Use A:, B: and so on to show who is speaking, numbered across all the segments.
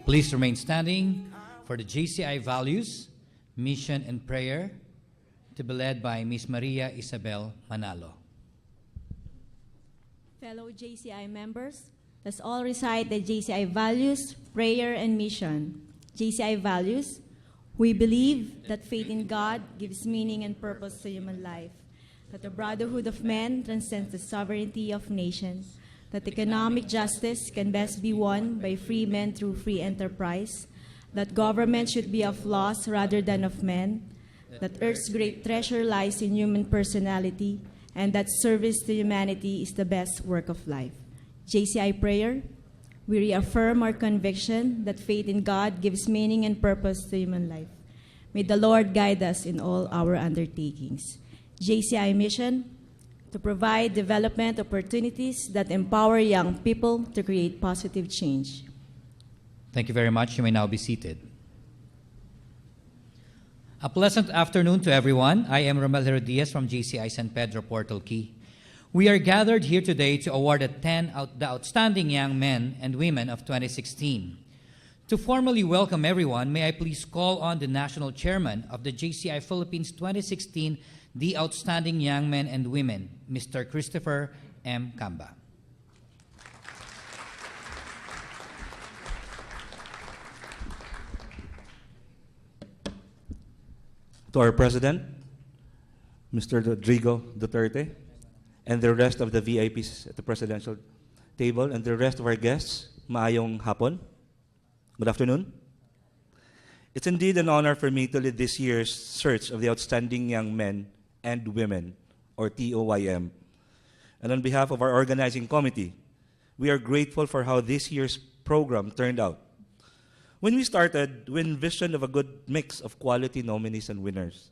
A: Please remain standing for the JCI values, mission, and prayer to be led by Ms. Maria Isabel Manalo.
B: Fellow JCI members, let's all recite the JCI values, prayer, and mission. JCI values: we believe that faith in God gives meaning and purpose to human life, that the brotherhood of men transcends the sovereignty of nations, that economic justice can best be won by free men through free enterprise, that government should be of laws rather than of men, that Earth's great treasure lies in human personality, and that service to humanity is the best work of life. JCI prayer: we reaffirm our conviction that faith in God gives meaning and purpose to human life. May the Lord guide us in all our undertakings. JCI mission: to provide development opportunities that empower young people to create positive change.
A: Thank you very much. You may now be seated. A pleasant afternoon to everyone. I am Romel Herodias from JCI San Pedro Portal Key. We are gathered here today to award the outstanding young men and women of 2016. To formally welcome everyone, may I please call on the National Chairman of the JCI Philippines 2016, the Outstanding Young Men and Women, Mr. Christopher M. Camba.
C: To our President, Mr. Rodrigo Duterte, and the rest of the VIPs at the presidential table, and the rest of our guests, maayong hapon. Good afternoon. It's indeed an honor for me to lead this year's search of the outstanding young men and women, or TOYM. And on behalf of our organizing committee, we are grateful for how this year's program turned out. When we started, we envisioned of a good mix of quality nominees and winners.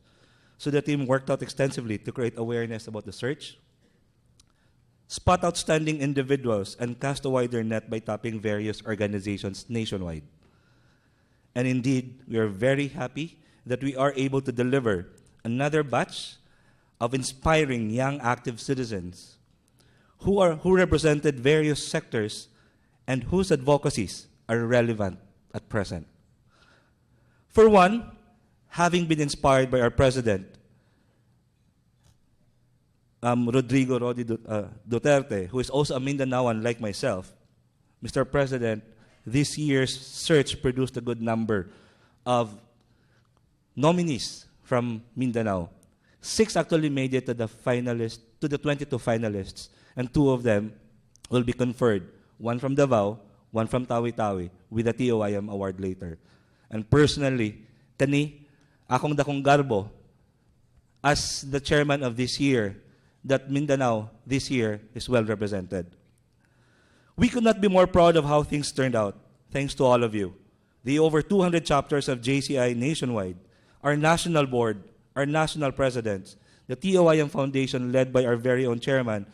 C: So the team worked out extensively to create awareness about the search, spot outstanding individuals, and cast a wider net by tapping various organizations nationwide. And indeed, we are very happy that we are able to deliver another batch of inspiring young active citizens who represented various sectors and whose advocacies are relevant at present. For one, having been inspired by our President, Rodrigo Roa Duterte, who is also a Mindanaoan like myself, Mr. President, this year's search produced a good number of nominees from Mindanao. 6 actually made it to the 22 finalists, and 2 of them will be conferred, one from Davao, one from Tawi-Tawi, with a TOYM award later. And personally, kani, akong dakong garbo, as the chairman of this year, that Mindanao this year is well represented. We could not be more proud of how things turned out, thanks to all of you. The over 200 chapters of JCI nationwide, our national board, our national presidents, the TOYM Foundation led by our very own chairman,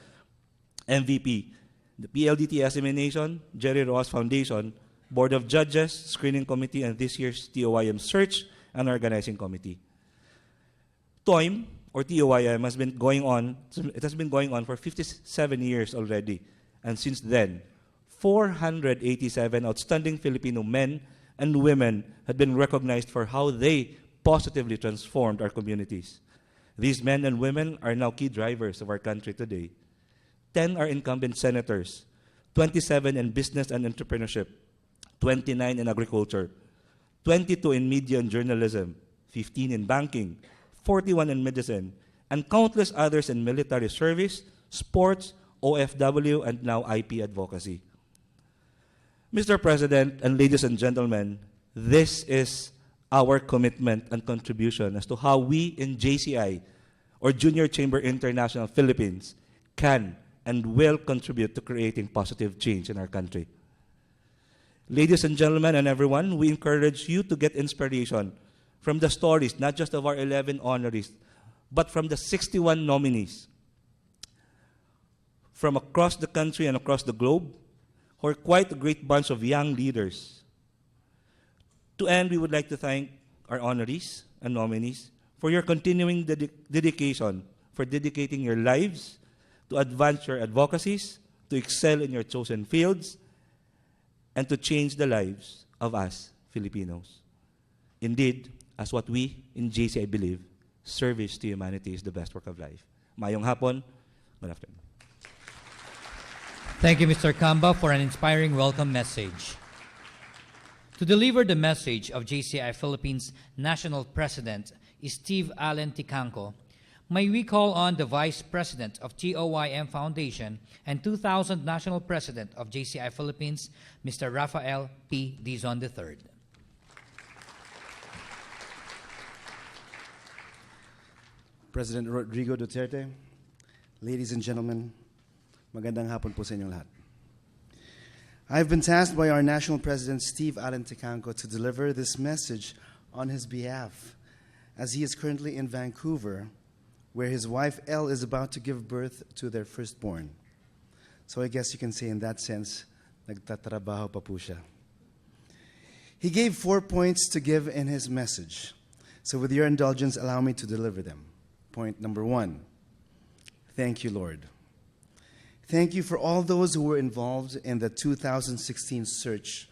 C: MVP, the PLDT SMA Nation, Jerry Roas Foundation, Board of Judges, Screening Committee, and this year's TOYM Search and Organizing Committee. TOYM, or TOYM, has been going on for 57 years already. And since then, 487 outstanding Filipino men and women have been recognized for how they positively transformed our communities. These men and women are now key drivers of our country today. 10 are incumbent senators, 27 in business and entrepreneurship, 29 in agriculture, 22 in media and journalism, 15 in banking, 41 in medicine, and countless others in military service, sports, OFW, and now IP advocacy. Mr. President and ladies and gentlemen, this is our commitment and contribution as to how we in JCI, or Junior Chamber International Philippines, can and will contribute to creating positive change in our country. Ladies and gentlemen and everyone, we encourage you to get inspiration from the stories, not just of our 11 honorees, but from the 61 nominees from across the country and across the globe, who are quite a great bunch of young leaders. To end, we would like to thank our honorees and nominees for your continuing dedication, for dedicating your lives to advance your advocacies, to excel in your chosen fields, and to change the lives of us Filipinos. Indeed, as what we in JCI believe, service to humanity is the best work of life. Mayong hapon. Good afternoon.
A: Thank you, Mr. Camba, for an inspiring welcome message. To deliver the message of JCI Philippines National President is Steve Allen Ticanco. May we call on the Vice President of TOYM Foundation and 2000 National President of JCI Philippines, Mr. Rafael P. Dizon III.
D: President Rodrigo Duterte, ladies and gentlemen, magandang hapon po sa inyong lahat. I've been tasked by our National President, Steve Allen Ticanco, to deliver this message on his behalf, as he is currently in Vancouver, where his wife, Elle, is about to give birth to their firstborn. So I guess you can say in that sense, nagtatrabaho pa po siya. He gave 4 points to give in his message. So with your indulgence, allow me to deliver them. Point number 1, thank you, Lord. Thank you for all those who were involved in the 2016 search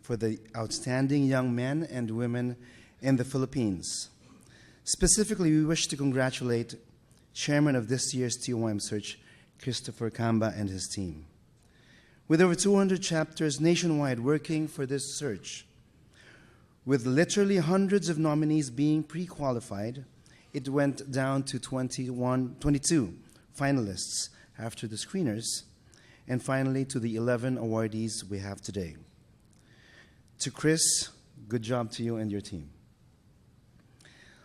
D: for the outstanding young men and women in the Philippines. Specifically, we wish to congratulate Chairman of this year's TOYM search, Christopher Camba, and his team. With over 200 chapters nationwide working for this search, with literally hundreds of nominees being pre-qualified, it went down to 22 finalists after the screeners, and finally to the 11 awardees we have today. To Chris, good job to you and your team.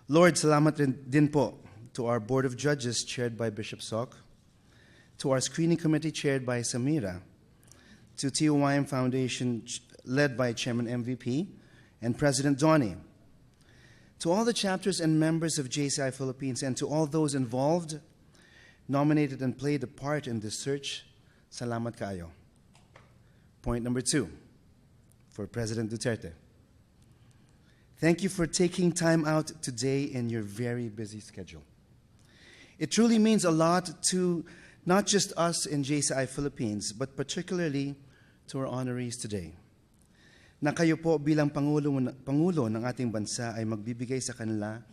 D: Lord, salamat din po to our Board of Judges chaired by Bishop Sok, to our screening committee chaired by Samira, to TOYM Foundation led by Chairman MVP and President Donnie, to all the chapters and members of JCI Philippines, and to all those involved, nominated and played a part in this search, salamat kaayo. Point number 2, for President Duterte. Thank you for taking time out today in your very busy schedule. It truly means a lot to not just us in JCI Philippines, but particularly to our honorees today. Na kayo po bilang Pangulo ng ating bansa ay magbibigay sa kanila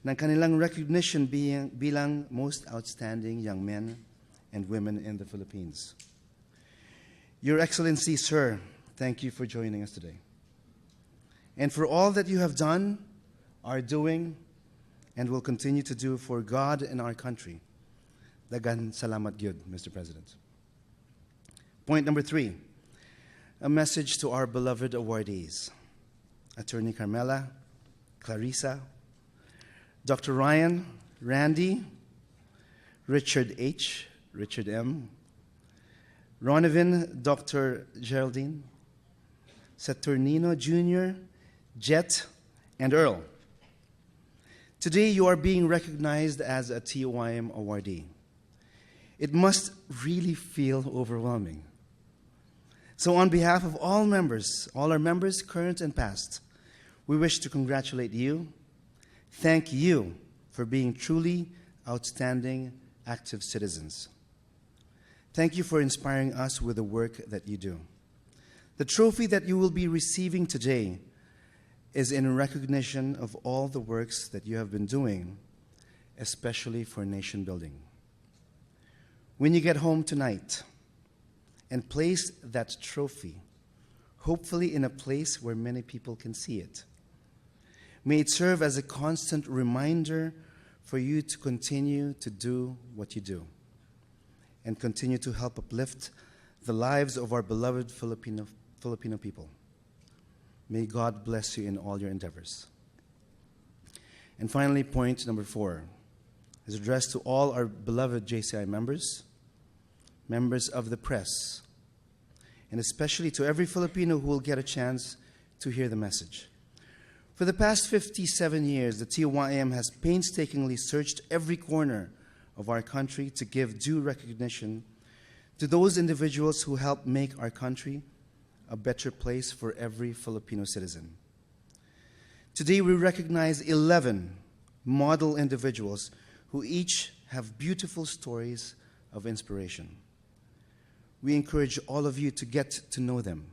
D: ng kanilang recognition bilang most outstanding young men and women in the Philippines. Your Excellency, Sir, thank you for joining us today. And for all that you have done, are doing, and will continue to do for God and our country. Dagan salamat gyud, Mr. President. Point number 3, a message to our beloved awardees. Attorney Carmela, Clarissa, Dr. Ryan, Randy, Richard H., Richard M., Ronavin, Dr. Geraldine, Saturnino Jr., Jet, and Earl. Today you are being recognized as a TOYM awardee. It must really feel overwhelming. So on behalf of all our members, current and past, we wish to congratulate you. Thank you for being truly outstanding, active citizens. Thank you for inspiring us with the work that you do. The trophy that you will be receiving today is in recognition of all the works that you have been doing, especially for nation building. When you get home tonight and place that trophy, hopefully in a place where many people can see it, may it serve as a constant reminder for you to continue to do what you do and continue to help uplift the lives of our beloved Filipino people. May God bless you in all your endeavors. And finally, point number 4 is addressed to all our beloved JCI members, members of the press, and especially to every Filipino who will get a chance to hear the message. For the past 57 years, the TOYM has painstakingly searched every corner of our country to give due recognition to those individuals who help make our country a better place for every Filipino citizen. Today we recognize 11 model individuals who each have beautiful stories of inspiration. We encourage all of you to get to know them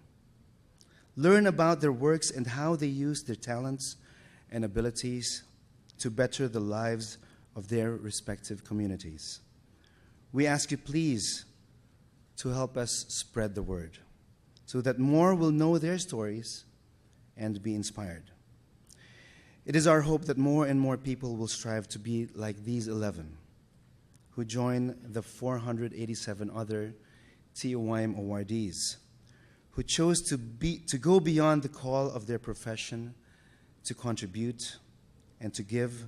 D: learn about their works and how they use their talents and abilities to better the lives of their respective communities. We ask you please to help us spread the word so that more will know their stories and be inspired. It is our hope that more and more people will strive to be like these 11 who join the 487 other TOYM awardees who chose to go beyond the call of their profession to contribute and to give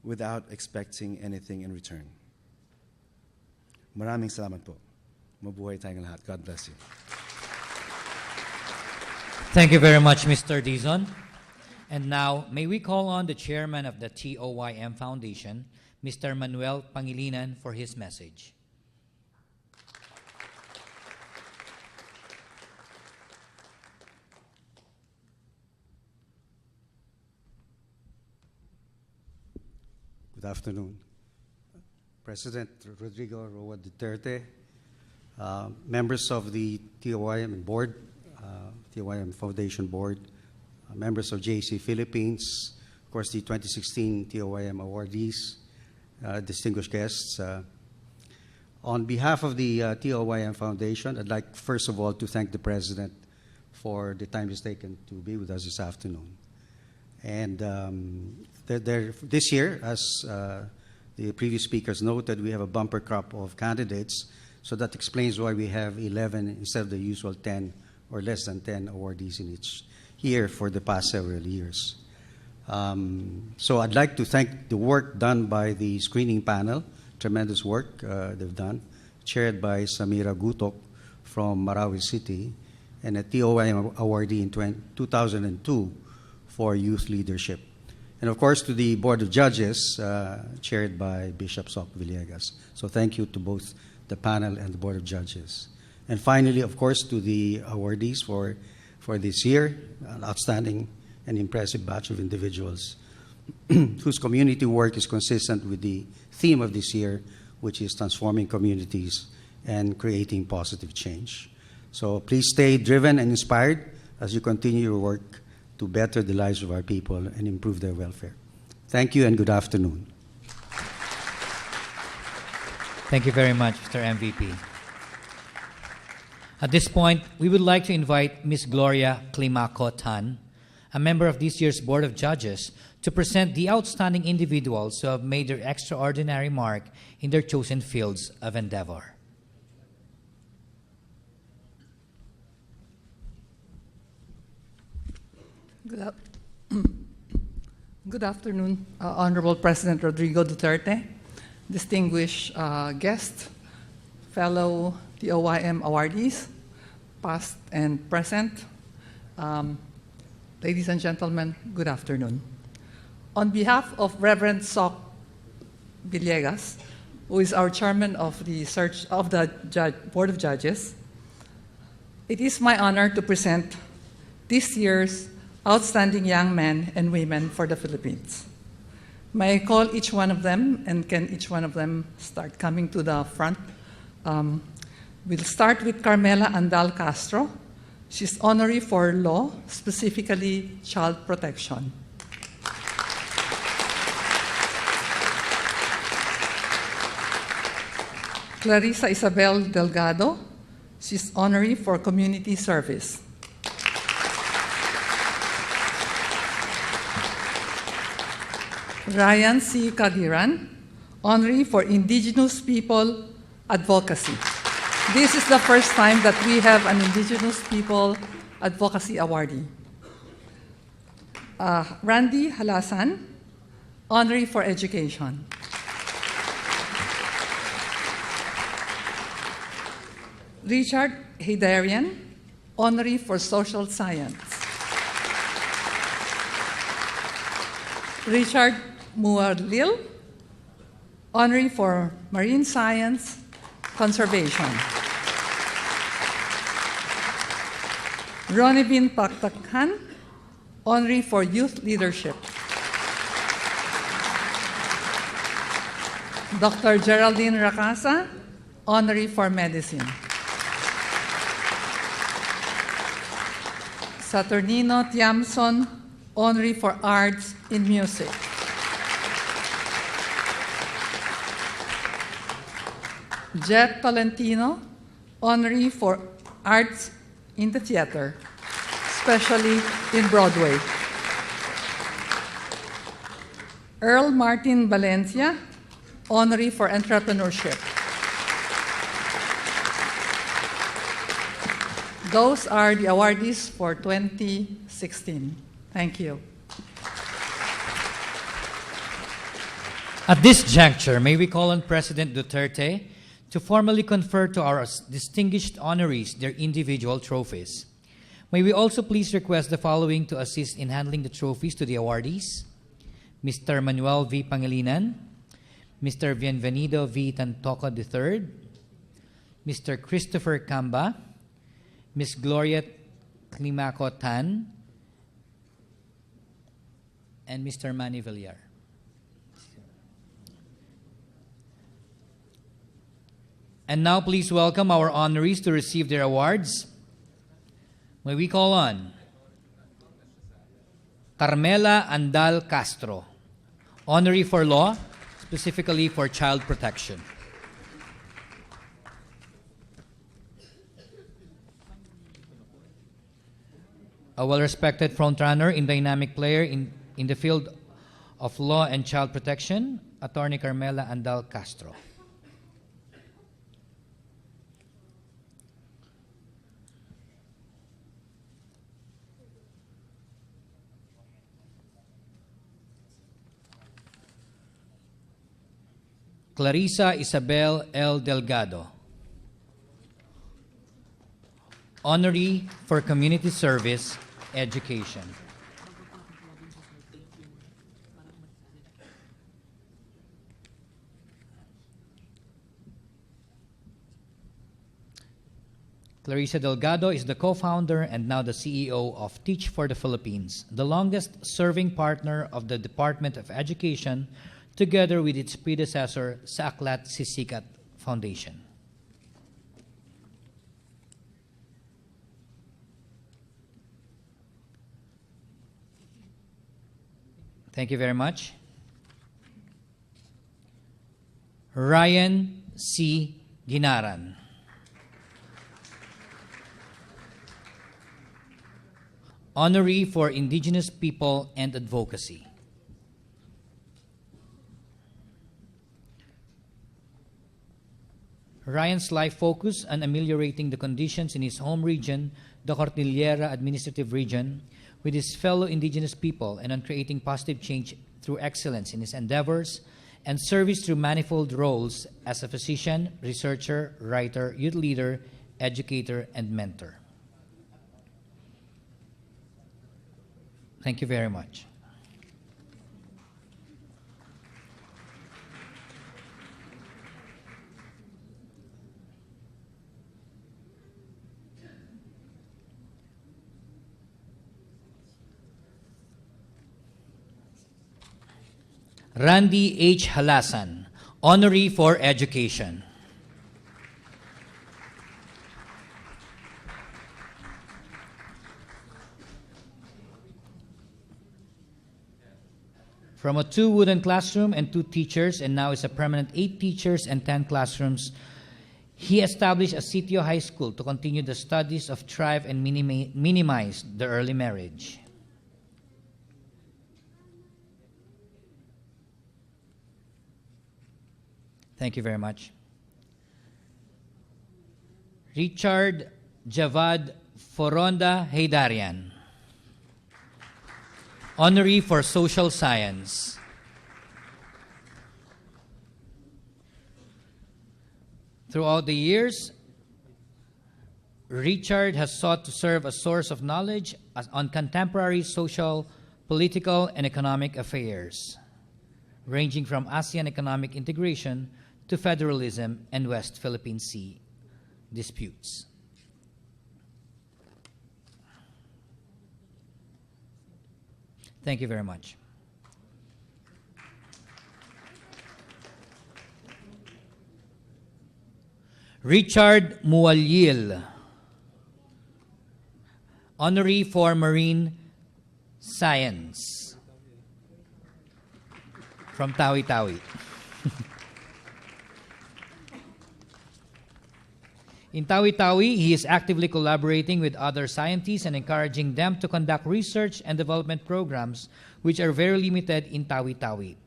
D: without expecting anything in return. Maraming salamat po. Mabuhay tayong lahat. God bless you.
A: Thank you very much, Mr. Dizon. And now, may we call on the chairman of the TOYM Foundation, Mr. Manuel Pangilinan, for his message.
E: Good afternoon. President Rodrigo Roa Duterte, members of the TOYM board, TOYM Foundation board, members of JC Philippines, of course the 2016 TOYM awardees, distinguished guests. On behalf of the TOYM Foundation, I'd like first of all to thank the President for the time he's taken to be with us this afternoon. And this year, as the previous speakers noted, we have a bumper crop of candidates, so that explains why we have 11 instead of the usual 10 or less than 10 awardees in each year for the past several years. So I'd like to thank the work done by the screening panel, tremendous work they've done, chaired by Samira Gutok from Marawi City, and a TOYM awardee in 2002 for youth leadership. And of course to the Board of Judges, chaired by Bishop Soc Villegas. So thank you to both the panel and the Board of Judges. And finally, of course, to the awardees for this year, an outstanding and impressive batch of individuals whose community work is consistent with the theme of this year, which is transforming communities and creating positive change. So please stay driven and inspired as you continue your work to better the lives of our people and improve their welfare. Thank you and good afternoon.
A: Thank you very much, Mr. MVP. At this point, we would like to invite Ms. Gloria Climaco Tan, a member of this year's Board of Judges, to present the outstanding individuals who have made their extraordinary mark in their chosen fields of endeavor.
F: Good afternoon, Honorable President Rodrigo Duterte, distinguished guests, fellow TOYM awardees, past and present. Ladies and gentlemen, good afternoon. On behalf of Reverend Soc Villegas, who is our chairman of the Board of Judges, it is my honor to present this year's outstanding young men and women for the Philippines. May I call each one of them, and can each one of them start coming to the front? We'll start with Carmela Andal Castro. She's honorary for law, specifically child protection. Clarissa Isabel Delgado. She's honorary for community service. Ryan C. Kagiran, honorary for Indigenous People Advocacy. This is the first time that we have an Indigenous People Advocacy awardee. Randy Halasan, honorary for Education. Richard Heydarian, honorary for Social Science. Richard Muadlil, honorary for Marine Science Conservation. Ronibin Paktakhan, honorary for Youth Leadership. Dr. Geraldine Racasa, honorary for Medicine. Saturnino Tiamson, honorary for arts in music. Jet Palentino, honorary for arts in the theater, especially in Broadway. Earl Martin Valencia, honorary for entrepreneurship. Those are the awardees for 2016. Thank you.
A: At this juncture, may we call on President Duterte to formally confer to our distinguished honorees their individual trophies. May we also please request the following to assist in handling the trophies to the awardees: Mr. Manuel V. Pangilinan, Mr. Bienvenido V. Tantoco III, Mr. Christopher Camba, Ms. Gloria Climaco Tan, and Mr. Manny Villar. And now please welcome our honorees to receive their awards. May we call on Carmela Andal Castro, honorary for law, specifically for child protection. A well-respected frontrunner and dynamic player in the field of law and child protection, Attorney Carmela Andal Castro. Clarissa Isabel L. Delgado, honorary for community service education. Clarissa Delgado is the co-founder and now the CEO of Teach for the Philippines, the longest-serving partner of the Department of Education, together with its predecessor, sa Aklat Sisikat Foundation. Thank you very much. Ryan C. Ginaran, honorary for Indigenous People and Advocacy. Ryan's life focused on ameliorating the conditions in his home region, the Cordillera Administrative Region, with his fellow indigenous people, and on creating positive change through excellence in his endeavors and service through manifold roles as a physician, researcher, writer, youth leader, educator, and mentor. Thank you very much. Randy H. Halasan, honorary for education. From a 2 wooden classroom and 2 teachers, and now is a permanent 8 teachers and 10 classrooms, he established a sitio high school to continue the studies of thrive and minimize the early marriage. Thank you very much. Richard Javad Foronda Heydarian, honorary for social science. Throughout the years, Richard has sought to serve as a source of knowledge on contemporary social, political, and economic affairs, ranging from ASEAN economic integration to federalism and West Philippine Sea disputes. Thank you very much. Richard Mualyil, Honoree for Marine Science from Tawi-Tawi. In Tawi-Tawi, he is actively collaborating with other scientists and encouraging them to conduct research and development programs which are very limited in Tawi-Tawi.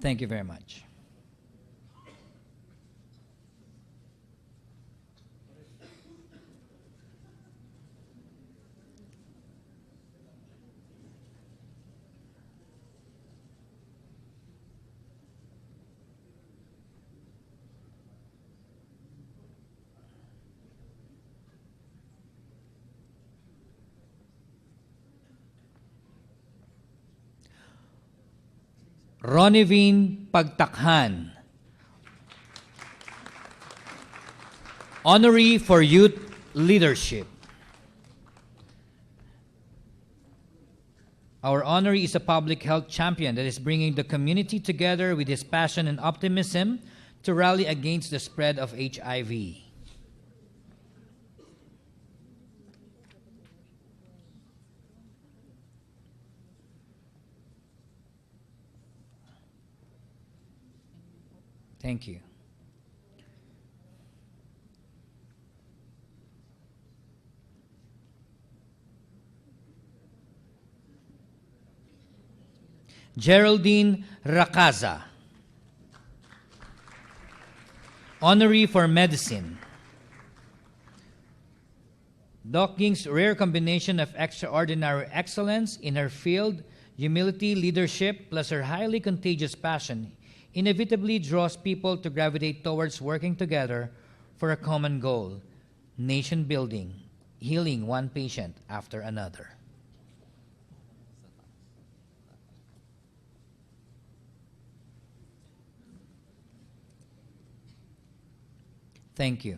A: Thank you very much. Ronivine Pagtakhan, Honoree for Youth Leadership. Our honoree is a public health champion that is bringing the community together with his passion and optimism to rally against the spread of HIV. Thank you. Geraldine Racaza, Honoree for Medicine. Doc Ying's rare combination of extraordinary excellence in her field, humility, leadership, plus her highly contagious passion inevitably draws people to gravitate towards working together for a common goal, nation building, healing one patient after another. Thank you.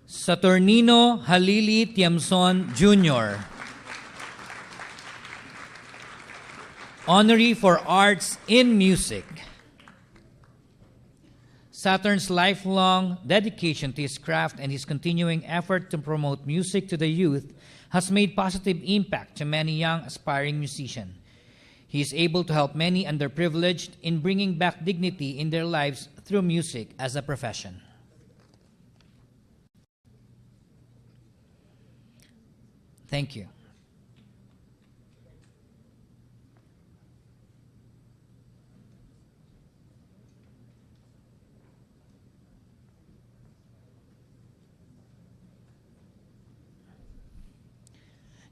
A: Saturnino Halili Tiamson Jr., Honoree for Arts in Music. Saturn's lifelong dedication to his craft and his continuing effort to promote music to the youth has made positive impact to many young aspiring musicians. He is able to help many underprivileged in bringing back dignity in their lives through music as a profession. Thank you.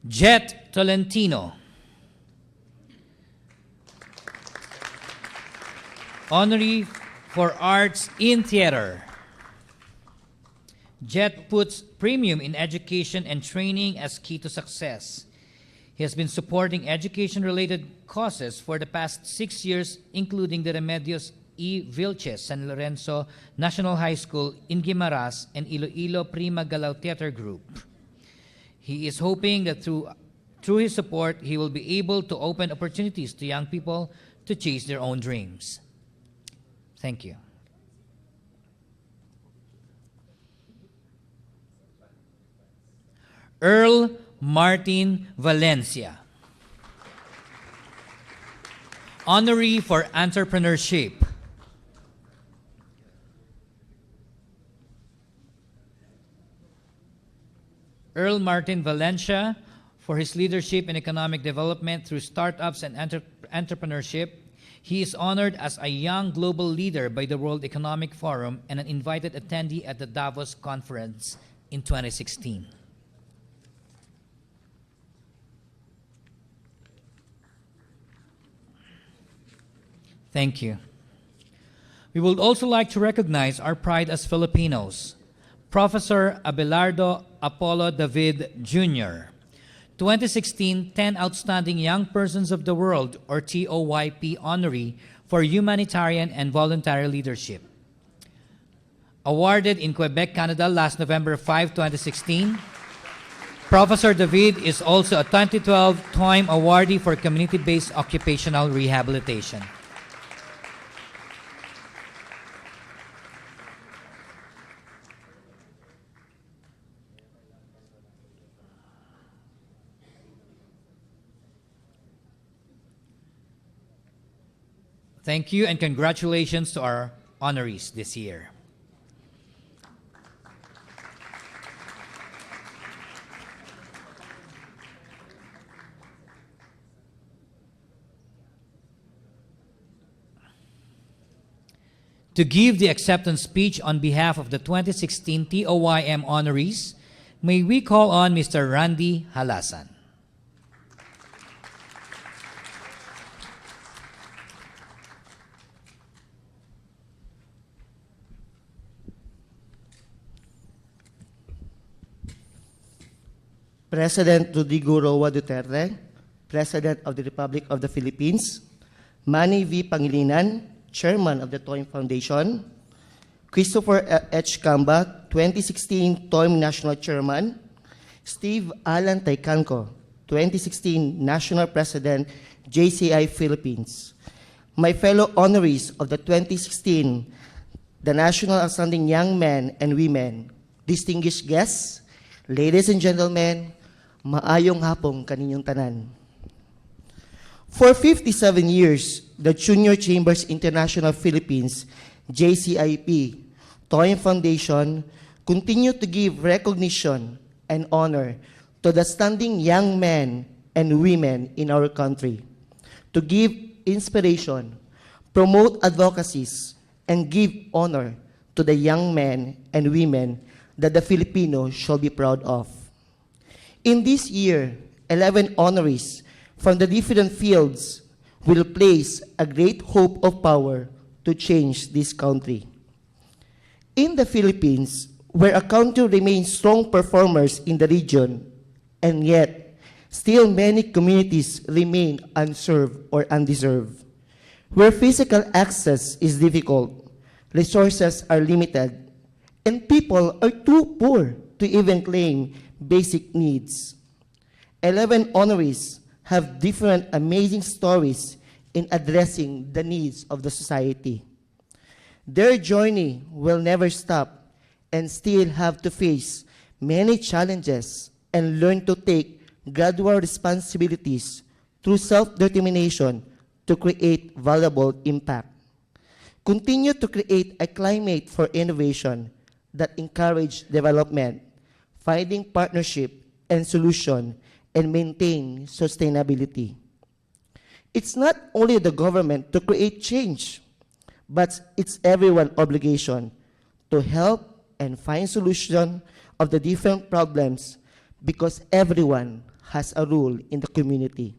A: Jet Tolentino, Honoree for Arts in Theater. Jet puts premium in education and training as key to success. He has been supporting education-related causes for the past 6 years, including the Remedios E. Vilches San Lorenzo National High School in Guimaras and Iloilo Prima Galaw Theater Group. He is hoping that through his support, he will be able to open opportunities to young people to chase their own dreams. Thank you. Earl Martin Valencia, Honoree for Entrepreneurship. Earl Martin Valencia for his leadership in economic development through startups and entrepreneurship. He is honored as a young global leader by the World Economic Forum and an invited attendee at the Davos Conference in 2016. Thank you. We would also like to recognize our pride as Filipinos. Professor Abelardo Apollo David Jr., 2016 10 Outstanding Young Persons of the World, or TOYP honoree for humanitarian and voluntary leadership. Awarded in Quebec, Canada last November 5, 2016, Professor David is also a 2012 TOYM awardee for community-based occupational rehabilitation. Thank you and congratulations to our honorees this year. To give the acceptance speech on behalf of the 2016 TOYM honorees, may we call on Mr. Randy Halasan.
G: President Rodrigo Roa Duterte, President of the Republic of the Philippines, Manny V. Pangilinan, Chairman of the TOYM Foundation, Christopher H. Camba, 2016 TOYM National Chairman, Steve Alan Taycanco, 2016 National President, JCI Philippines, my fellow honorees of the 2016 the National Outstanding Young Men and Women, distinguished guests, ladies and gentlemen, maayong hapong kaninyong tanan. For 57 years, the Junior Chambers International Philippines, JCIP, TOYM Foundation, continued to give recognition and honor to the standing young men and women in our country, to give inspiration, promote advocacies, and give honor to the young men and women that the Filipinos shall be proud of. In this year, 11 honorees from the different fields will place a great hope of power to change this country. In the Philippines, where a country remains strong performers in the region, and yet still many communities remain unserved or undeserved, where physical access is difficult, resources are limited, and people are too poor to even claim basic needs. 11 honorees have different amazing stories in addressing the needs of the society. Their journey will never stop and still have to face many challenges and learn to take gradual responsibilities through self-determination to create valuable impact. Continue to create a climate for innovation that encourage development, finding partnership and solution, and maintain sustainability. It's not only the government to create change, but it's everyone's obligation to help and find solution of the different problems because everyone has a role in the community.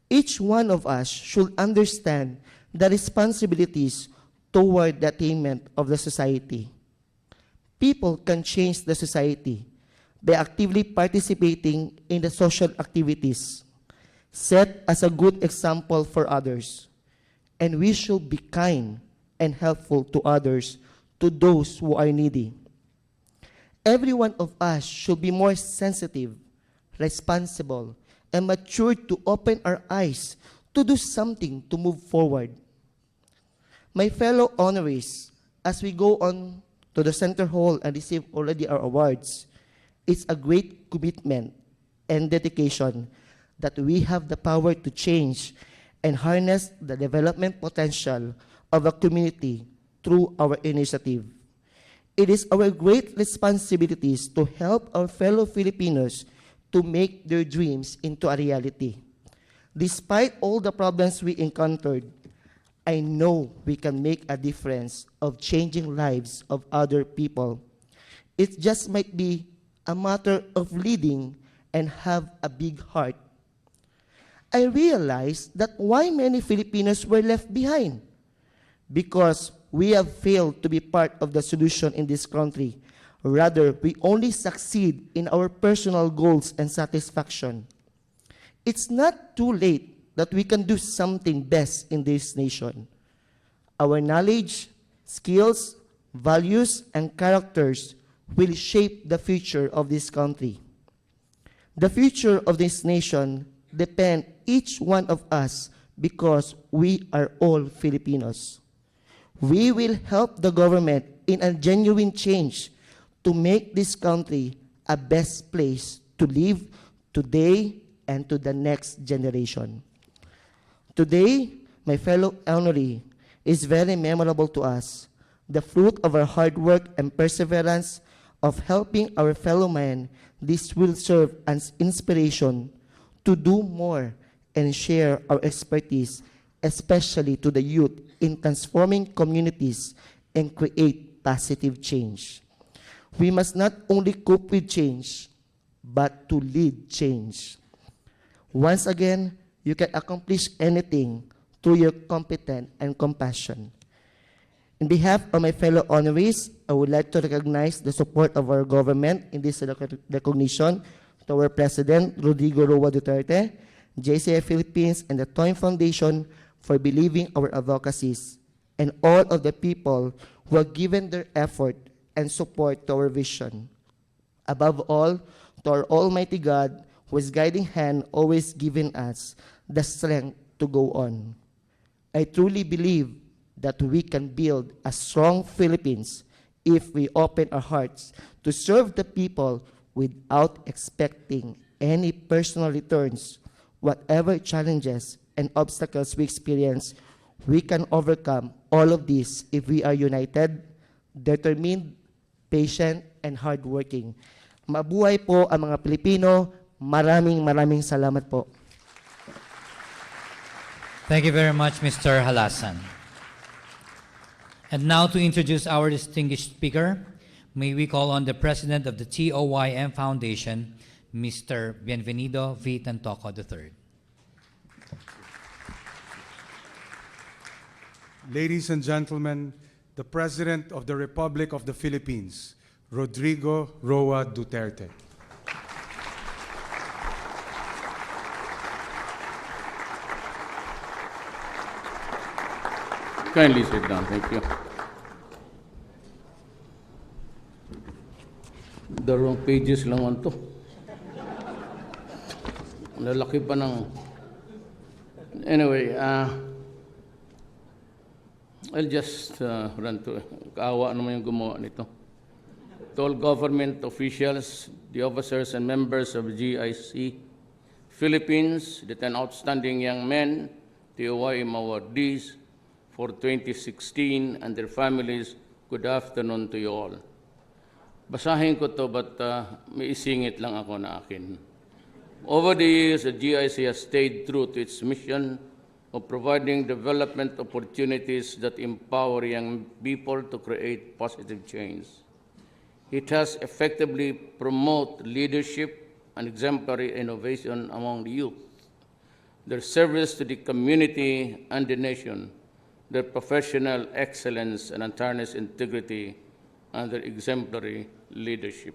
G: Each one of us should understand the responsibilities toward the attainment of the society. People can change the society by actively participating in the social activities, set as a good example for others, and we should be kind and helpful to others, to those who are needy. Every one of us should be more sensitive, responsible, and mature to open our eyes to do something to move forward. My fellow honorees, as we go on to the center hall and receive already our awards, it's a great commitment and dedication that we have the power to change and harness the development potential of a community through our initiative. It is our great responsibilities to help our fellow Filipinos to make their dreams into a reality. Despite all the problems we encountered, I know we can make a difference of changing lives of other people. It just might be a matter of leading and have a big heart. I realized that why many Filipinos were left behind. Because we have failed to be part of the solution in this country, Rather, we only succeed in our personal goals and satisfaction. It's not too late that we can do something best in this nation. Our knowledge, skills, values, and characters will shape the future of this country. The future of this nation depends each one of us because we are all Filipinos. We will help the government in a genuine change to make this country a best place to live today and to the next generation. Today, my fellow honoree, is very memorable to us. The fruit of our hard work and perseverance of helping our fellow men, this will serve as inspiration to do more and share our expertise, especially to the youth, in transforming communities and create positive change. We must not only cope with change, but to lead change. Once again, you can accomplish anything through your competence and compassion. In behalf of my fellow honorees, I would like to recognize the support of our government in this recognition to our President, Rodrigo Roa Duterte, JCI Philippines, and the TOYM Foundation for believing our advocacies, and all of the people who have given their effort and support to our vision. Above all, to our Almighty God, whose guiding hand always given us the strength to go on. I truly believe that we can build a strong Philippines if we open our hearts to serve the people without expecting any personal returns. Whatever challenges and obstacles we experience, we can overcome all of this if we are united, determined, patient, and hardworking. Mabuhay po ang mga Pilipino. Maraming salamat po.
A: Thank you very much, Mr. Halasan. And now to introduce our distinguished speaker, may we call on the President of the TOYM Foundation, Mr. Bienvenido V. Tantoco III.
H: Ladies and gentlemen, the President of the Republic of the Philippines, Rodrigo Roa Duterte.
I: Kindly sit down, thank you. The wrong pages lang on to. Lalaki pa ng... Anyway, I'll just run to... Kaawa naman yung gumawa nito. To all government officials, the officers and members of GIC Philippines, the 10 outstanding young men, the TOYM awardees for 2016 and their families, good afternoon to you all. Basahin ko to, but may isingit lang ako na akin. Over the years, the GIC has stayed true to its mission of providing development opportunities that empower young people to create positive change. It has effectively promoted leadership and exemplary innovation among the youth, their service to the community and the nation, their professional excellence and untarnished integrity, and their exemplary leadership.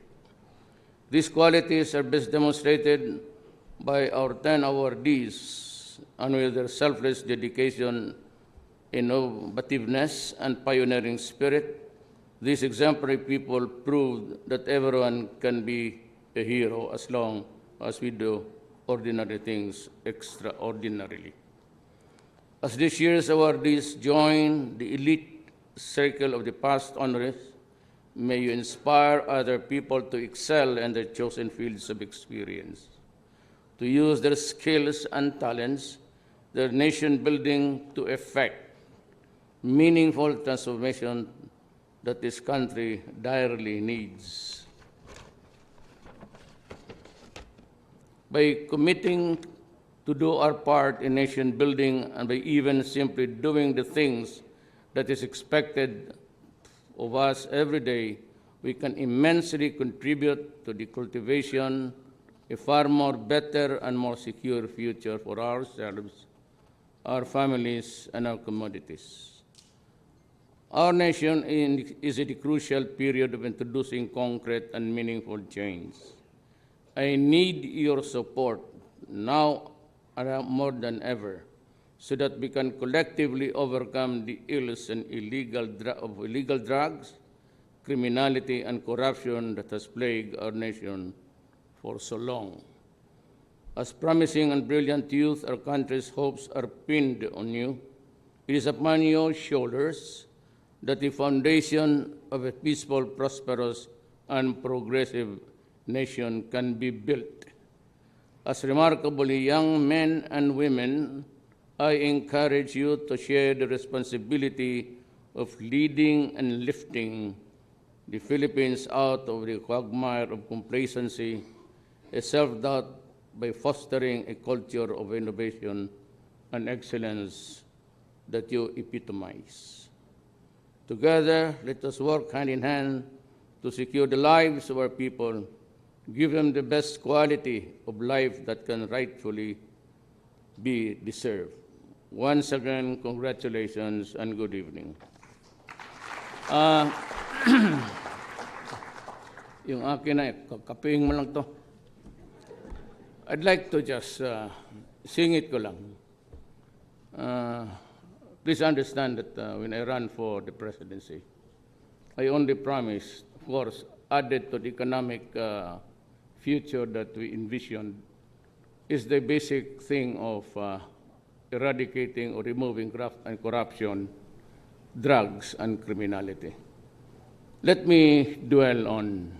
I: These qualities are best demonstrated by our 10 awardees, and with their selfless dedication, innovativeness, and pioneering spirit, these exemplary people proved that everyone can be a hero as long as we do ordinary things extraordinarily. As this year's awardees join the elite circle of the past honorees, may you inspire other people to excel in their chosen fields of experience, to use their skills and talents, their nation building to effect meaningful transformation that this country direly needs. By committing to do our part in nation building and by even simply doing the things that is expected of us every day, we can immensely contribute to the cultivation of a far more better and more secure future for ourselves, our families, and our commodities. Our nation is at a crucial period of introducing concrete and meaningful change. I need your support now more than ever so that we can collectively overcome the ills and illegal drugs, criminality, and corruption that has plagued our nation for so long. As promising and brilliant youth, our country's hopes are pinned on you. It is upon your shoulders that the foundation of a peaceful, prosperous, and progressive nation can be built. As remarkably young men and women, I encourage you to share the responsibility of leading and lifting the Philippines out of the quagmire of complacency and self-doubt by fostering a culture of innovation and excellence that you epitomize. Together, let us work hand in hand to secure the lives of our people, give them the best quality of life that can rightfully be deserved. Once again, congratulations and good evening. Yung akin na, kaping mo lang to. I'd like to just sing it ko lang. Please understand that when I ran for the presidency, I only promised, of course, added to the economic future that we envisioned, is the basic thing of eradicating or removing graft and corruption, drugs, and criminality. Let me dwell on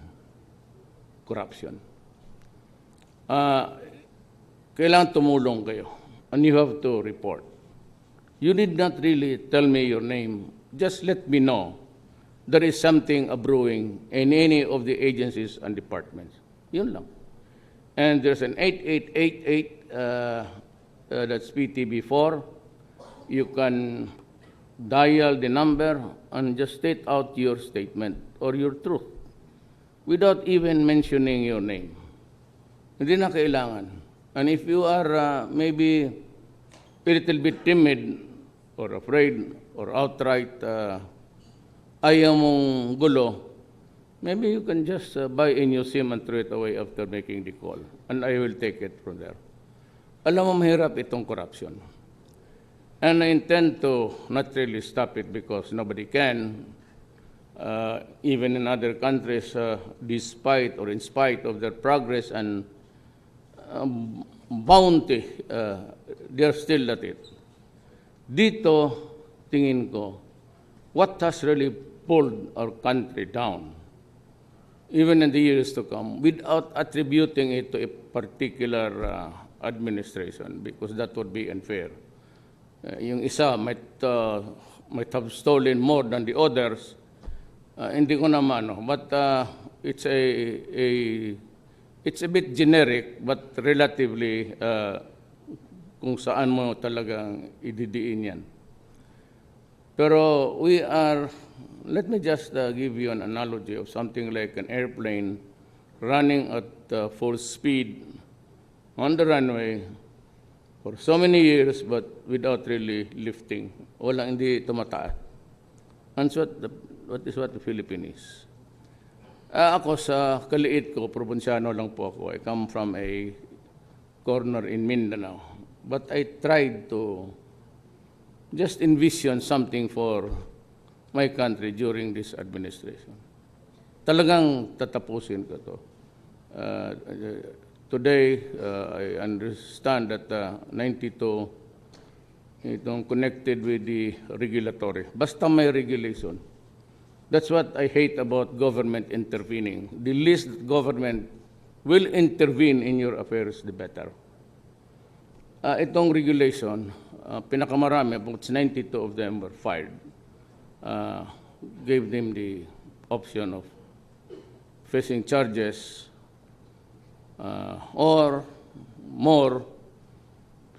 I: corruption. Kailangan tumulong kayo, and you have to report. You need not really tell me your name. Just let me know there is something brewing in any of the agencies and departments. Yun lang. And there's an 8888, that's PTB4. You can dial the number and just state out your statement or your truth without even mentioning your name. Hindi na kailangan. And if you are maybe a little bit timid or afraid or outright ayaw mong gulo, maybe you can just buy a new SIM and throw it away after making the call. And I will take it from there. Alam mo, mahirap itong corruption. And I intend to not really stop it because nobody can. Even in other countries, despite or in spite of their progress and bounty, they're still at it. Dito, tingin ko, what has really pulled our country down, even in the years to come, without attributing it to a particular administration, because that would be unfair. Yung isa might have stolen more than the others. Hindi ko naman, but it's a bit generic, but relatively kung saan mo talagang ididiin yan. Pero let me just give you an analogy of something like an airplane running at full speed on the runway for so many years but without really lifting. Walang hindi tumataas. And so what is what the Philippines is. Ako sa kaliit ko, probinsyano lang po ako. I come from a corner in Mindanao. But I tried to just envision something for my country during this administration. Talagang tatapusin ko to. Today, I understand that 92, itong connected with the regulatory. Basta may regulation. That's what I hate about government intervening. The least that government will intervene in your affairs, the better. Itong regulation, pinakamarami, about 92 of them were fired. Gave them the option of facing charges or more.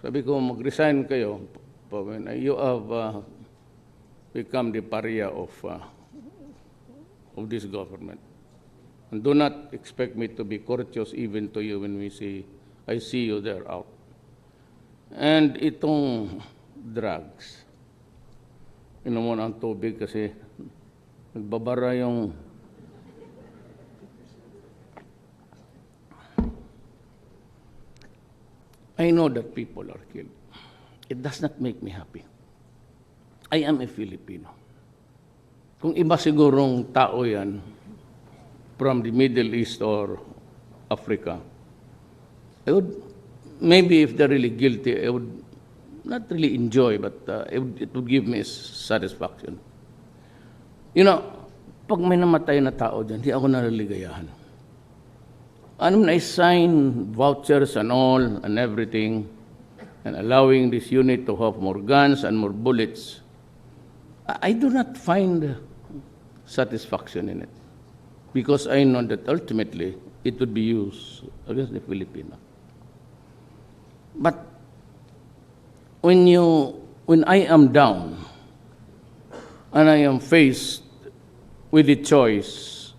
I: Sabi ko, mag-resign kayo when you have become the pariah of this government. And do not expect me to be courteous even to you when I see you there out. And itong drugs. Inom muna ang tubig kasi nagbabara yung... I know that people are killed. It does not make me happy. I am a Filipino. Kung iba sigurong tao yan, from the Middle East or Africa, I would, maybe if they're really guilty, I would not really enjoy, but it would give me satisfaction. You know, pag may namatay na tao dyan, hindi ako naliligayahan. Ano na sign vouchers and all and everything, and allowing this unit to have more guns and more bullets, I do not find satisfaction in it, because I know that ultimately it would be used against the Filipino. But when I am down and I am faced with the choice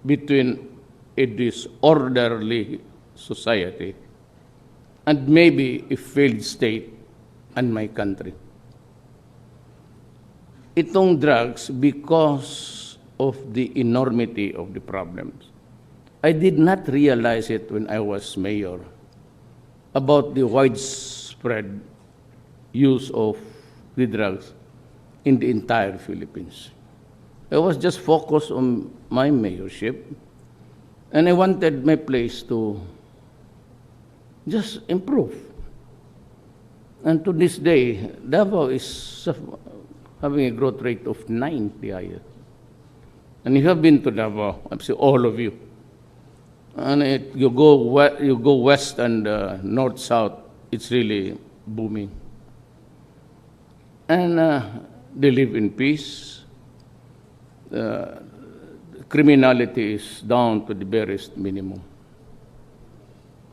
I: between a disorderly society and maybe a failed state and my country, itong drugs, because of the enormity of the problems, I did not realize it when I was mayor, about the widespread use of the drugs in the entire Philippines. I was just focused on my mayorship, and I wanted my place to just improve. And to this day, Davao is having a growth rate of 9 the year. And you have been to Davao, I'm sure all of you. And you go west and north-south, it's really booming. And they live in peace. Criminality is down to the barest minimum.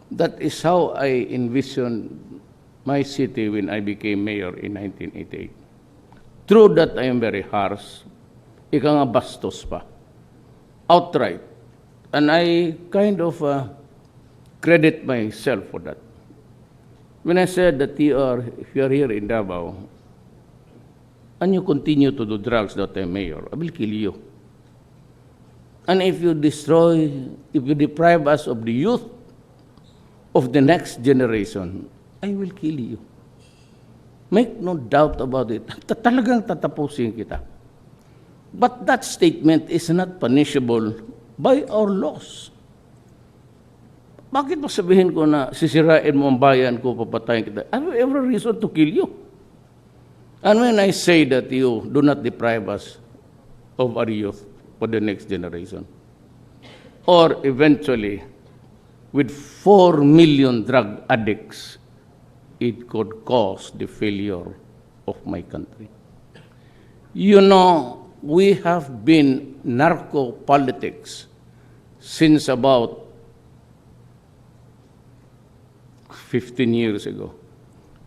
I: That is how I envisioned my city when I became mayor in 1988. True that I am very harsh, ika nga bastos pa, outright. And I kind of credit myself for that. When I said that if you are here in Davao, and you continue to do drugs that I'm mayor, I will kill you. And if you deprive us of the youth of the next generation, I will kill you. Make no doubt about it. Talagang tatapusin kita. But that statement is not punishable by our laws. Bakit mo sabihin ko na sisirain mo ang bayan ko, papatayin kita? I have every reason to kill you. And when I say that you do not deprive us of our youth for the next generation, or eventually, with 4 million drug addicts, it could cause the failure of my country. You know, we have been narco-politics since about 15 years ago.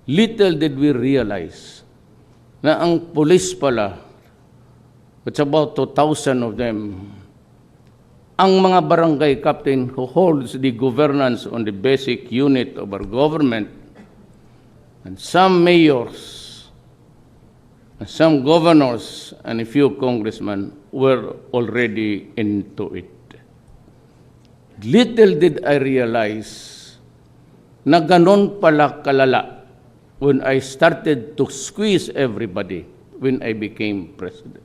I: Little did we realize na ang police pala, it's about 2,000 of them, ang mga barangay captain who holds the governance on the basic unit of our government, and some mayors, and some governors, and a few congressmen were already into it. Little did I realize na ganon pala kalala when I started to squeeze everybody when I became president.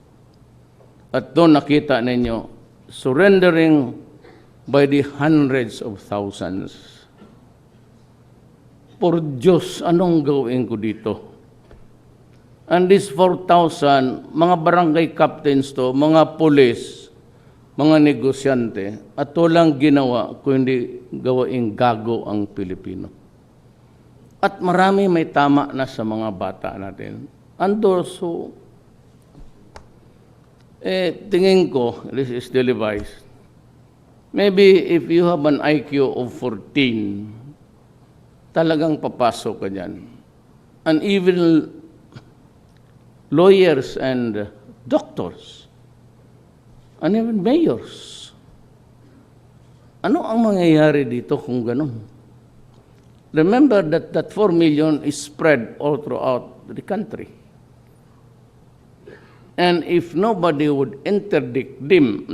I: At doon nakita ninyo, surrendering by the hundreds of thousands. Por Diyos, anong gawin ko dito? And these 4,000, mga barangay captains to, mga pulis, mga negosyante, at walang ginawa kung hindi gawaing gago ang Pilipino. At marami may tama na sa mga bata natin. And also, tingin ko, this is televised, maybe if you have an IQ of 14, talagang papasok ka dyan. And even lawyers and doctors, and even mayors. Ano ang mangyayari dito kung ganun? Remember that 4 million is spread all throughout the country. And if nobody would interdict them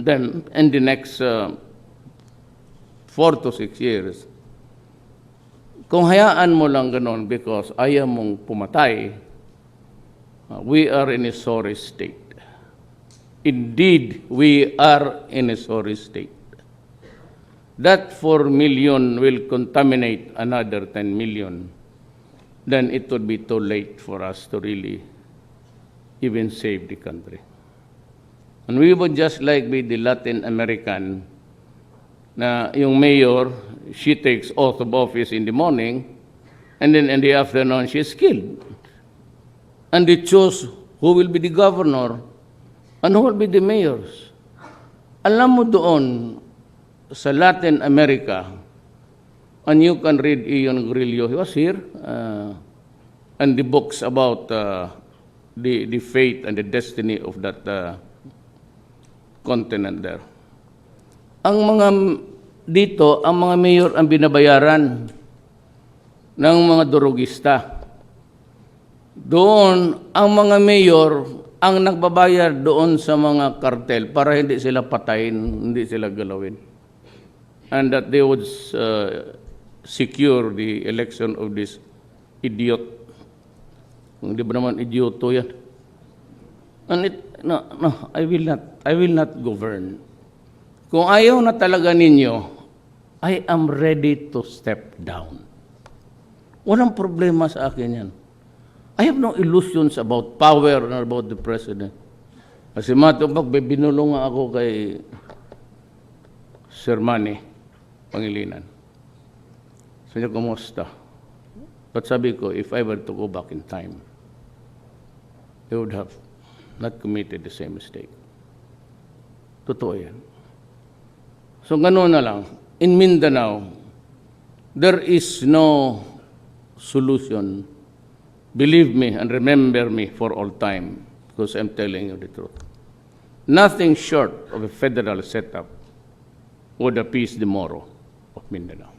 I: in the next 4 to 6 years, kung hayaan mo lang ganon because ayaw mong pumatay, we are in a sorry state. Indeed, we are in a sorry state. That 4 million will contaminate another 10 million. Then it would be too late for us to really even save the country. And we would just like be the Latin American na yung mayor, she takes oath of office in the morning, and then in the afternoon, she is killed. And they choose who will be the governor and who will be the mayors. Alam mo doon, sa Latin America, and you can read Ian Grillo, he was here, and the books about the fate and the destiny of that continent there. Ang mga dito, ang mga mayor ang binabayaran ng mga durugista. Doon, ang mga mayor ang nagbabayar doon sa mga kartel para hindi sila patayin, hindi sila galawin. And that they would secure the election of this idiot. Hindi ba naman idioto yan? And no, I will not govern. Kung ayaw na talaga ninyo, I am ready to step down. Walang problema sa akin yan. I have no illusions about power or about the president. Kasi matupag, binulong ako kay Sir Manny Pangilinan. Sabi niya, kumusta? But sabi ko, if I were to go back in time, I would have not committed the same mistake. Totoo yan. So gano'n na lang. In Mindanao, there is no solution. Believe me and remember me for all time, because I'm telling you the truth. Nothing short of a federal setup would appease the morrow of Mindanao.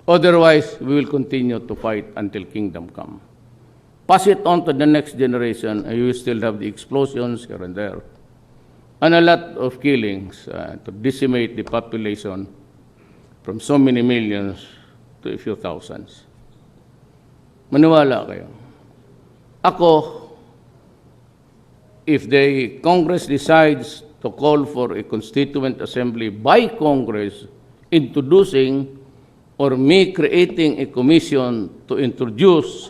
I: Otherwise, we will continue to fight until kingdom come. Pass it on to the next generation, and you will still have the explosions here and there, and a lot of killings to decimate the population from so many millions to a few thousands. Maniwala kayo. Ako, if the Congress decides to call for a constituent assembly by Congress introducing or me creating a commission to introduce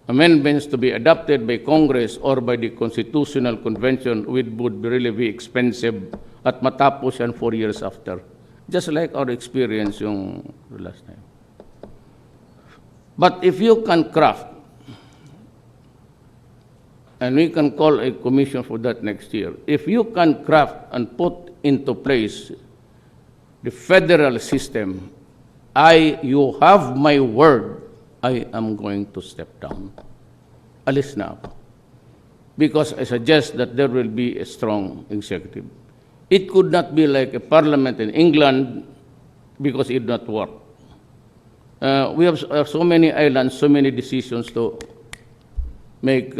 I: amendments to be adopted by Congress or by the Constitutional Convention, which would really be expensive at matapos yan 4 years after. Just like our experience yung last time. But if you can craft, and we can call a commission for that next year, if you can craft and put into place the federal system, you have my word, I am going to step down. Alis na ako. Because I suggest that there will be a strong executive. It could not be like a parliament in England because it did not work. We have so many islands, so many decisions to make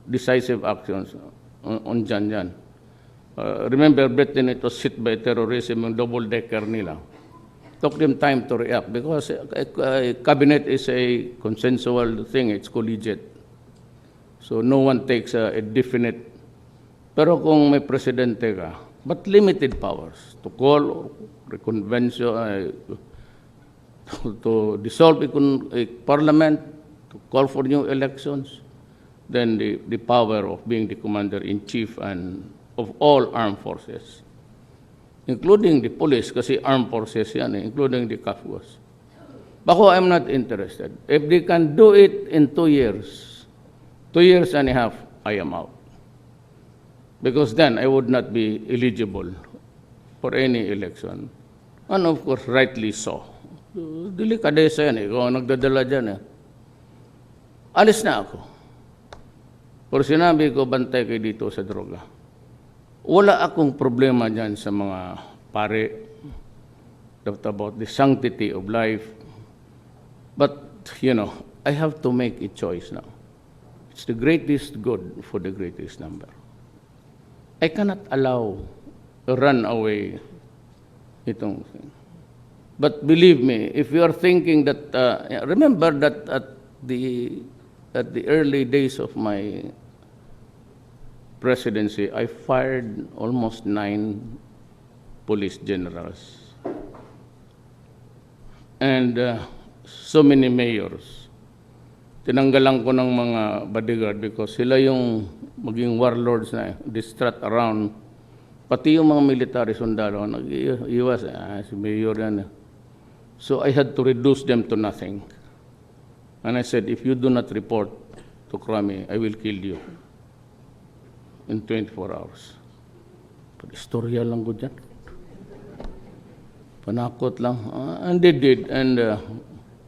I: decisive actions on dyan. Remember, Britain, it was hit by terrorism, yung double-decker nila. Took them time to react because a cabinet is a consensual thing, it's collegiate. So no one takes a definite. Pero kung may presidente ka, but limited powers to call reconvention, to dissolve a parliament, to call for new elections, then the power of being the commander-in-chief and of all armed forces, including the police, kasi armed forces yan, including the CAFUAS. Bako, I'm not interested. If they can do it in 2 years, 2 years and a half, I am out. Because then I would not be eligible for any election. And of course, rightly so. Delikadesa yan eh, kung nagdadala dyan eh. Alis na ako. Pero sinabi ko, bantay kayo dito sa droga. Wala akong problema dyan sa mga pare about the sanctity of life. But, you know, I have to make a choice now. It's the greatest good for the greatest number. I cannot allow a runaway itong thing. But believe me, if you are thinking that, remember that at the early days of my presidency, I fired almost 9 police generals and so many mayors. Tinanggalan ko ng mga bodyguard because sila yung maging warlords na distraught around. Pati yung mga military sundalo, nag-iwas, si mayor yan. So I had to reduce them to nothing. And I said, if you do not report to crime, I will kill you in 24 hours. Istorya lang ko dyan. Panakot lang. And they did. And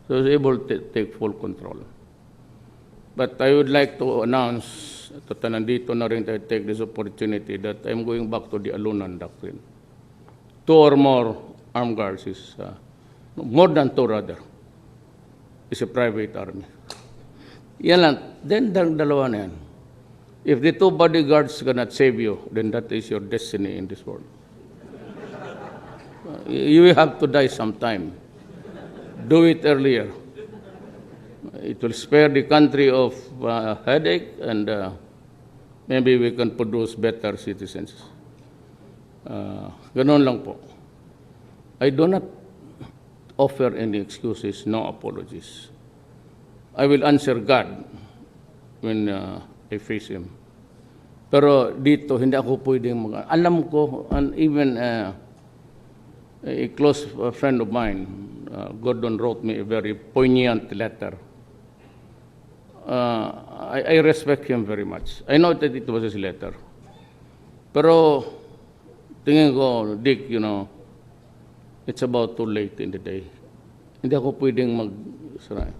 I: so I was able to take full control. But I would like to announce, nandito na rin tayo, take this opportunity that I'm going back to the Alunan Doctrine. 2 or more armed guards is, more than 2 rather, is a private army. Yan lang. Then, dalawa na yan. If the 2 bodyguards cannot save you, then that is your destiny in this world. You will have to die sometime. Do it earlier. It will spare the country of headache, and maybe we can produce better citizens. Ganon lang po. I do not offer any excuses, no apologies. I will answer God when I face Him. Pero dito, hindi ako pwedeng alam ko, and even a close friend of mine, Gordon, wrote me a very poignant letter. I respect him very much. I know that it was his letter. Pero tingin ko, Dick, you know, it's about too late in the day. Hindi ako pwedeng mag-sara.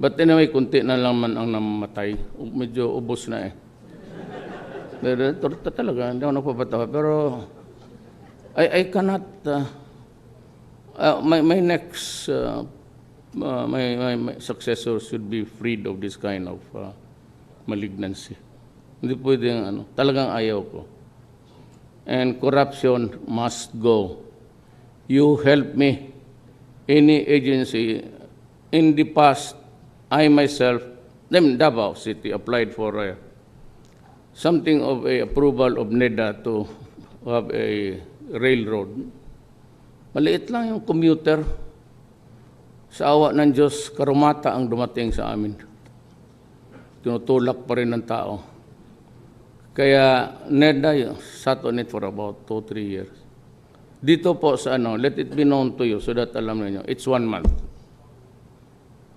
I: But anyway, kunti na lang man ang namatay. Medyo ubos na eh. Pero talaga, hindi ako nagpapatawa. Pero I cannot, my next, my successor should be freed of this kind of malignancy. Hindi pwedeng, talagang ayaw ko. And corruption must go. You help me, any agency. In the past, I myself, Davao City, applied for something of a approval of NEDA to have a railroad. Maliit lang yung commuter. Sa awa ng Diyos, karumata ang dumating sa amin. Tinutulak pa rin ng tao. Kaya NEDA sat on it for about 2-3 years. Dito po sa let it be known to you so that alam niyo, it's 1 month.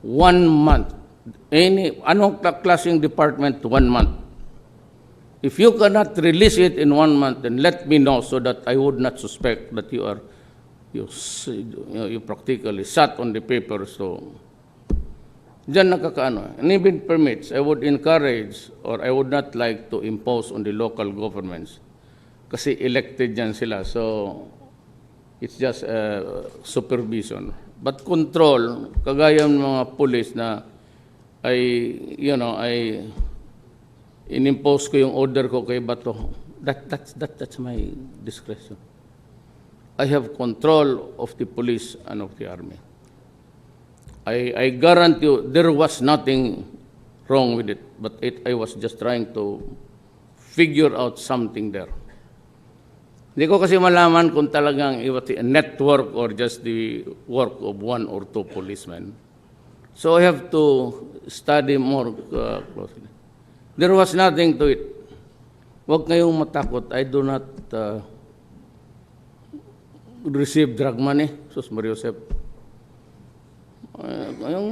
I: 1 month. Anong klaseng department, 1 month. If you cannot release it in 1 month, then let me know so that I would not suspect that you practically sat on the paper. So, dyan nakakaano. And even permits, I would encourage or I would not like to impose on the local governments. Kasi elected dyan sila. So, it's just supervision. But control, kagaya ng mga police na I inimpose ko yung order ko kay Bato. That's my discretion. I have control of the police and of the army. I guarantee you there was nothing wrong with it, but I was just trying to figure out something there. Hindi ko kasi malaman kung talagang it was a network or just the work of 1 or 2 policemen. So I have to study more closely. There was nothing to it. Huwag kayong matakot. I do not receive drug money. Sus Mariosep. Yung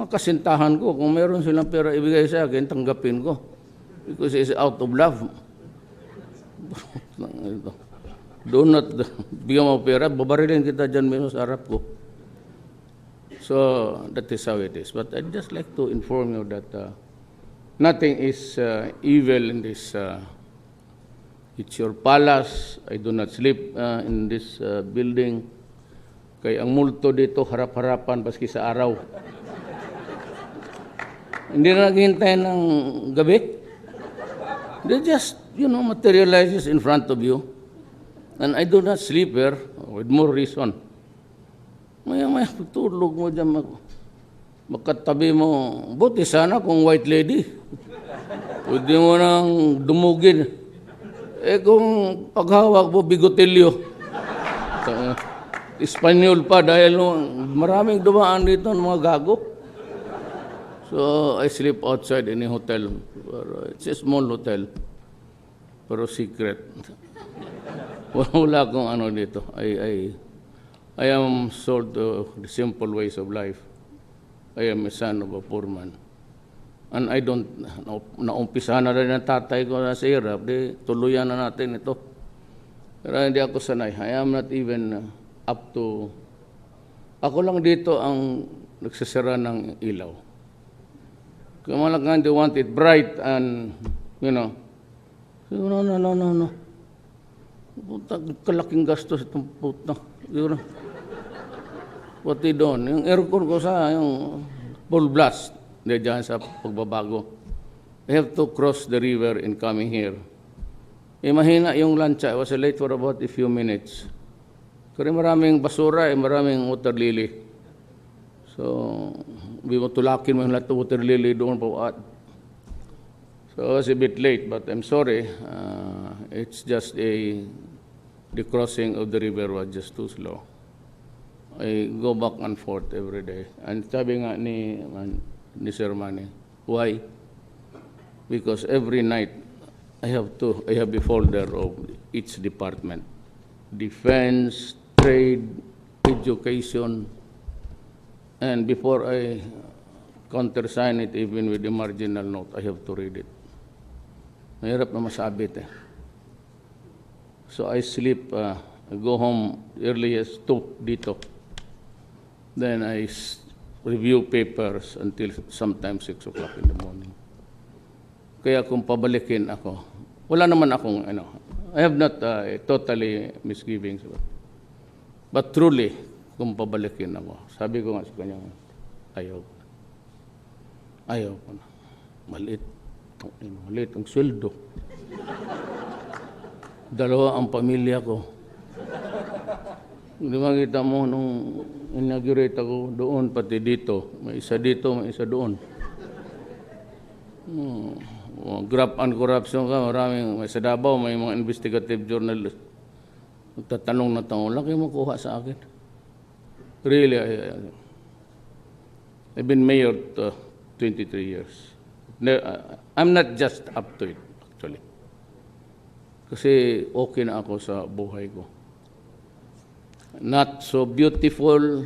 I: makasintahan ko, kung meron silang pera ibigay sa akin, tanggapin ko. Because it's out of love. Do not bigyan mo pera, babarilin kita dyan mismo sa harap ko. So, that is how it is. But I'd just like to inform you that nothing is evil in this. It's your palace. I do not sleep in this building. Kaya ang multo dito, harap-harapan, paski sa araw. Hindi na naghihintay ng gabi. They just, materializes in front of you. And I do not sleep here with more reason. Maya-maya, tulog mo dyan, magkatabi mo. Buti sana kung white lady. Pwede mo nang dumugin. Kung paghawak mo, bigotilyo. Espanyol pa dahil maraming dumaan dito ng mga gago. So, I sleep outside in a hotel. It's a small hotel. Pero secret. Wala akong ano dito. I am sold to the simple ways of life. I am a son of a poor man. And I don't, naumpisa na rin ang tatay ko na sa hirap, tuluyan na natin ito. Pero hindi ako sanay. I am not even up to, ako lang dito ang nagsasara ng ilaw. Kaya Malacañang, they want it bright and, no. Kalaking gastos itong puta. Pati doon. Yung aircon ko yung full blast. Diyan sa pagbabago. I have to cross the river in coming here. Mahina yung lancha. I was late for about a few minutes. Kasi maraming basura, maraming water lily. So, tulakin mo yung lahat ng water lily doon pa. So, I was a bit late, but I'm sorry. It's just the crossing of the river was just too slow. I go back and forth every day. And sabi nga ni Sir Manny, why? Because every night I have a folder of each department. Defense, trade, education, and before I countersign it even with the marginal note, I have to read it. Mahirap na masabit eh. So I sleep, I go home early as 2 dito. Then I review papers until sometimes 6 o'clock in the morning. Kaya kung pabalikin ako, wala naman akong, I have not totally misgivings. But truly, kung pabalikin ako, sabi ko nga sa kanya, ayaw ko na. Maliit ang sweldo. 2 ang pamilya ko. Hindi makita mo nung inaugurate ako doon, pati dito. May isa dito, may isa doon. Graft and corruption ka, maraming, may sa Davao, may mga investigative journalist. Magtatanong na tanong, wala kayo makuha sa akin. Really, I've been mayor 23 years. I'm not just up to it, actually. Kasi okay na ako sa buhay ko. Not so beautiful,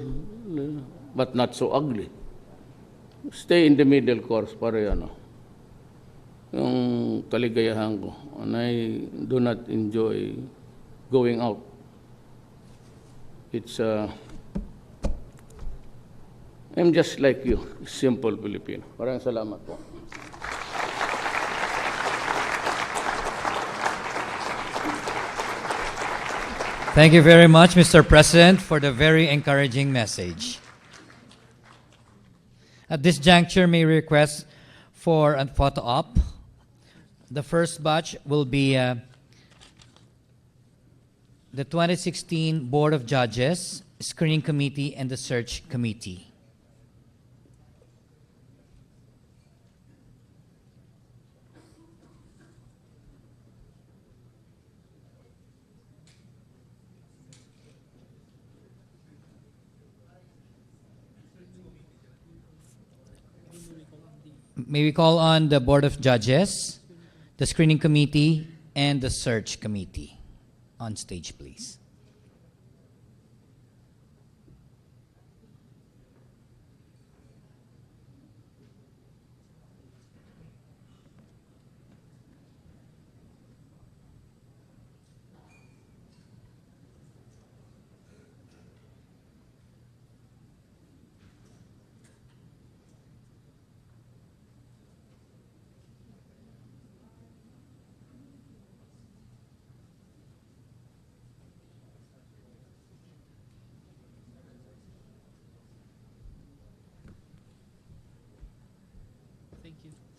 I: but not so ugly. Stay in the middle course para yung kaligayahan ko. And I do not enjoy going out. It's, I'm just like you, simple Filipino. Maraming salamat po.
A: Thank you very much, Mr. President, for the very encouraging message. At this juncture, may request for a photo op. The first batch will be the 2016 Board of Judges, Screening Committee, and the Search Committee. May we call on the Board of Judges, the Screening Committee, and the Search Committee on stage, please.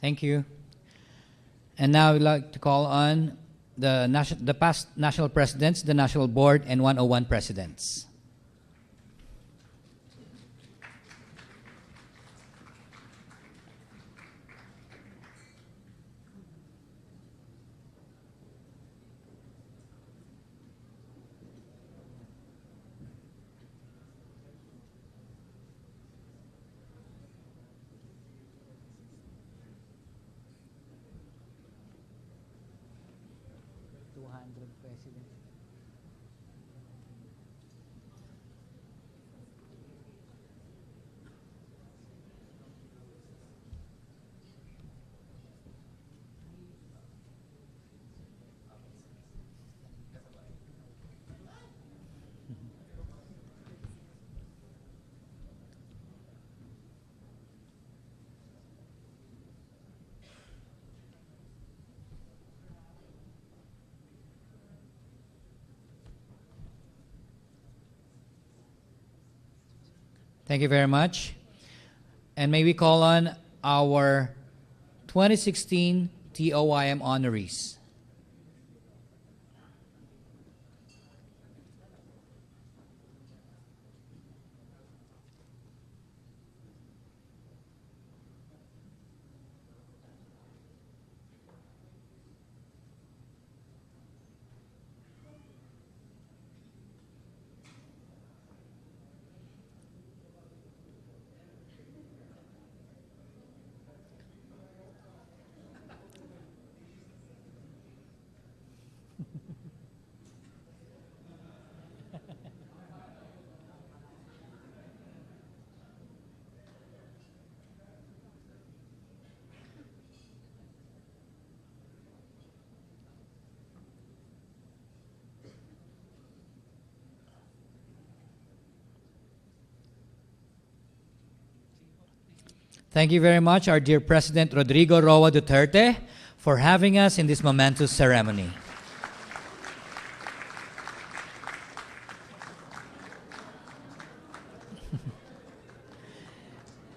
A: Thank you. And now I'd like to call on the past national presidents, the national board, and 101 presidents. Thank you very much. And may we call on our 2016 TOYM honorees. Thank you very much, our dear President Rodrigo Roa Duterte, for having us in this momentous ceremony.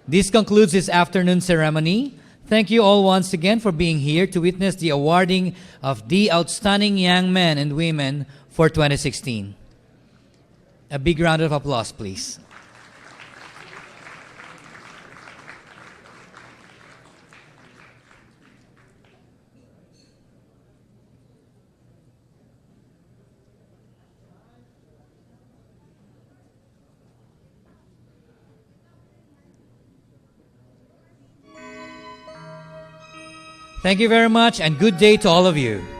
A: This concludes this afternoon ceremony. Thank you all once again for being here to witness the awarding of the outstanding young men and women for 2016. A big round of applause, please. Thank you very much, and good day to all of you.